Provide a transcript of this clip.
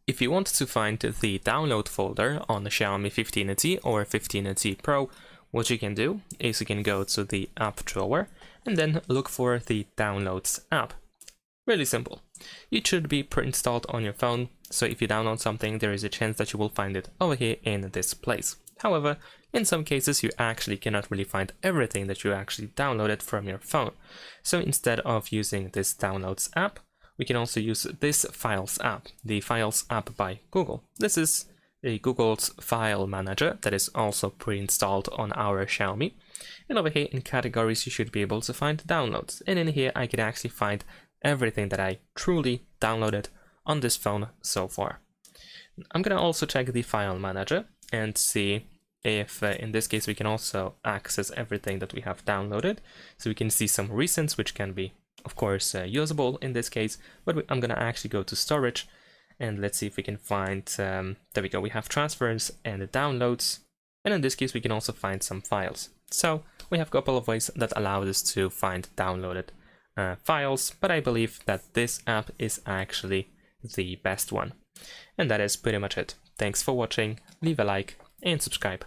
If you want to find the download folder on the Xiaomi 15T or 15T Pro, what you can do is you can go to the app drawer and then look for the Downloads app. Really simple. It should be pre-installed on your phone, so if you download something, there is a chance that you will find it over here in this place. However, in some cases you actually cannot really find everything that you actually downloaded from your phone. So instead of using this Downloads app, we can also use this Files app, the Files app by Google. This is Google's file manager that is also pre-installed on our Xiaomi. And over here in categories, you should be able to find downloads. And in here, I can actually find everything that I truly downloaded on this phone so far. I'm gonna also check the file manager and see if in this case we can also access everything that we have downloaded. So we can see some recents, which can be of course usable in this case, but I'm gonna actually go to storage and let's see if we can find, there we go, we have transfers and downloads, and in this case we can also find some files. So we have a couple of ways that allow us to find downloaded files, but I believe that this app is actually the best one. And that is pretty much it. Thanks for watching, leave a like and subscribe.